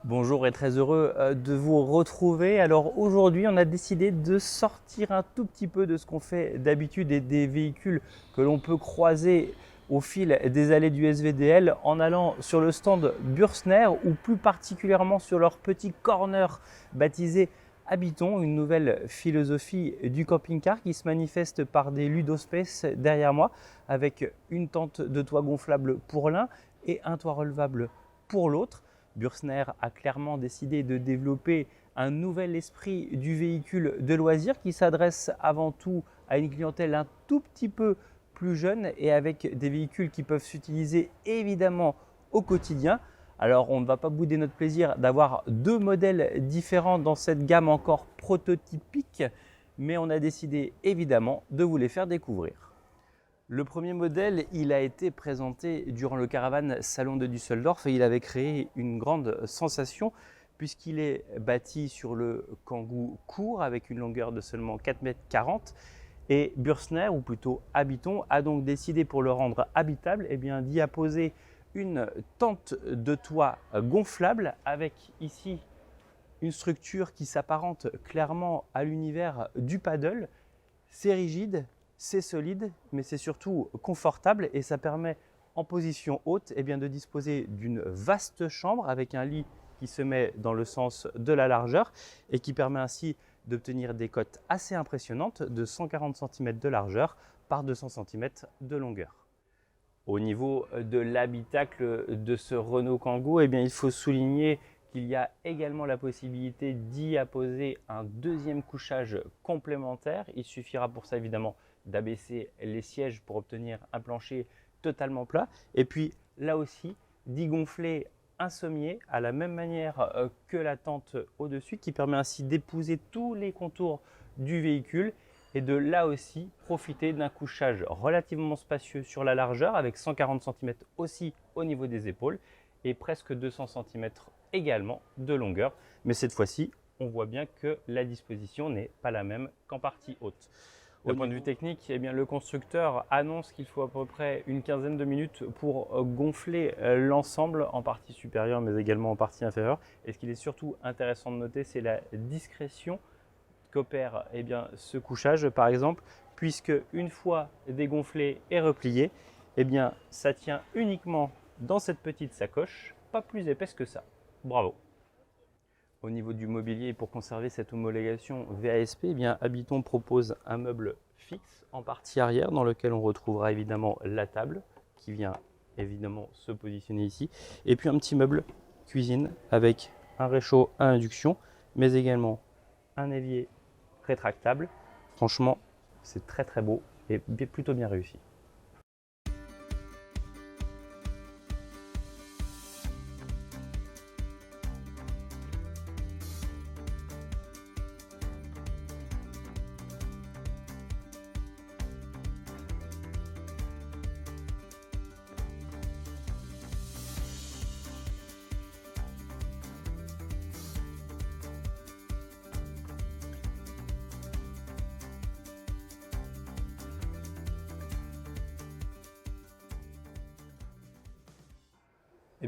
Bonjour et très heureux de vous retrouver. Alors aujourd'hui, on a décidé de sortir un tout petit peu de ce qu'on fait d'habitude et des véhicules que l'on peut croiser au fil des allées du SVDL en allant sur le stand Bürstner ou plus particulièrement sur leur petit corner baptisé Habitons, une nouvelle philosophie du camping-car qui se manifeste par des ludospaces derrière moi avec une tente de toit gonflable pour l'un et un toit relevable pour l'autre. Bürstner a clairement décidé de développer un nouvel esprit du véhicule de loisir qui s'adresse avant tout à une clientèle un tout petit peu plus jeune et avec des véhicules qui peuvent s'utiliser évidemment au quotidien. Alors on ne va pas bouder notre plaisir d'avoir deux modèles différents dans cette gamme encore prototypique, mais on a décidé évidemment de vous les faire découvrir. Le premier modèle, il a été présenté durant le Caravan Salon de Düsseldorf et il avait créé une grande sensation puisqu'il est bâti sur le Kangoo court avec une longueur de seulement 4,40 m. Et Bürstner, ou plutôt Habitons, a donc décidé pour le rendre habitable d'y apposer une tente de toit gonflable avec ici une structure qui s'apparente clairement à l'univers du paddle. C'est rigide, c'est solide, mais c'est surtout confortable et ça permet en position haute de disposer d'une vaste chambre avec un lit qui se met dans le sens de la largeur et qui permet ainsi d'obtenir des cotes assez impressionnantes de 140 cm de largeur par 200 cm de longueur. Au niveau de l'habitacle de ce Renault Kangoo, il faut souligner qu'il y a également la possibilité d'y apposer un deuxième couchage complémentaire. Il suffira pour ça évidemment d'abaisser les sièges pour obtenir un plancher totalement plat. Et puis là aussi, d'y gonfler un sommier à la même manière que la tente au-dessus qui permet ainsi d'épouser tous les contours du véhicule et de là aussi profiter d'un couchage relativement spacieux sur la largeur avec 140 cm aussi au niveau des épaules et presque 200 cm également de longueur. Mais cette fois-ci, on voit bien que la disposition n'est pas la même qu'en partie haute. D'un point de vue technique, le constructeur annonce qu'il faut à peu près une quinzaine de minutes pour gonfler l'ensemble en partie supérieure mais également en partie inférieure. Et ce qu'il est surtout intéressant de noter, c'est la discrétion qu'opère ce couchage par exemple, puisque une fois dégonflé et replié, ça tient uniquement dans cette petite sacoche, pas plus épaisse que ça. Bravo! Au niveau du mobilier, pour conserver cette homologation VASP, Habitons propose un meuble fixe en partie arrière dans lequel on retrouvera évidemment la table qui vient évidemment se positionner ici et puis un petit meuble cuisine avec un réchaud à induction mais également un évier rétractable. Franchement, c'est très très beau et plutôt bien réussi.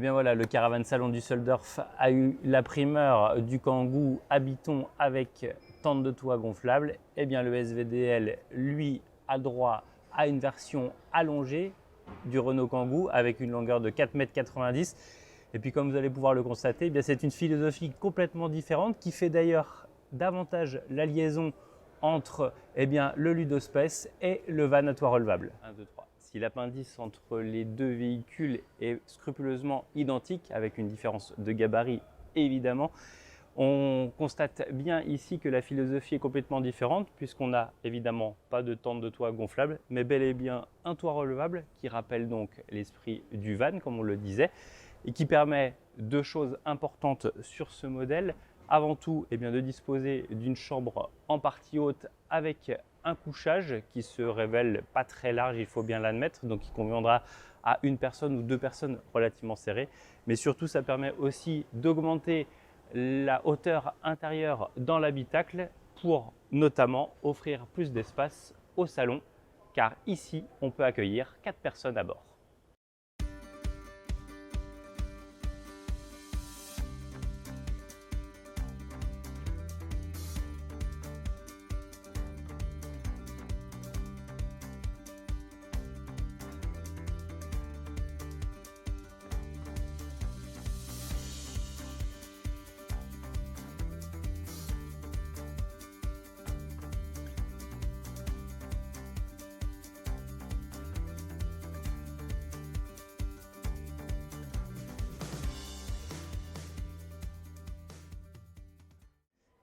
Voilà, le Caravan Salon Düsseldorf a eu la primeur du Kangoo Habitons avec tente de toit gonflable. Le SVDL, lui, a droit à une version allongée du Renault Kangoo avec une longueur de 4,90 m. Et puis comme vous allez pouvoir le constater, c'est une philosophie complètement différente qui fait d'ailleurs davantage la liaison entre le ludospace et le van à toit relevable. 1, 2, 3. Si l'appendice entre les deux véhicules est scrupuleusement identique, avec une différence de gabarit évidemment, on constate bien ici que la philosophie est complètement différente puisqu'on n'a évidemment pas de tente de toit gonflable, mais bel et bien un toit relevable qui rappelle donc l'esprit du van comme on le disait et qui permet deux choses importantes sur ce modèle. Avant tout, de disposer d'une chambre en partie haute avec un couchage qui se révèle pas très large, il faut bien l'admettre, donc il conviendra à une personne ou deux personnes relativement serrées. Mais surtout, ça permet aussi d'augmenter la hauteur intérieure dans l'habitacle pour notamment offrir plus d'espace au salon, car ici, on peut accueillir 4 personnes à bord.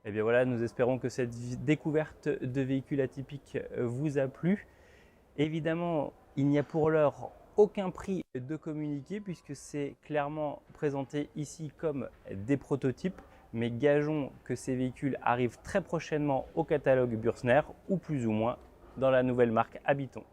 Et bien voilà, nous espérons que cette découverte de véhicules atypiques vous a plu. Évidemment, il n'y a pour l'heure aucun prix de communiquer puisque c'est clairement présenté ici comme des prototypes. Mais gageons que ces véhicules arrivent très prochainement au catalogue Bürsner ou plus ou moins dans la nouvelle marque Habiton.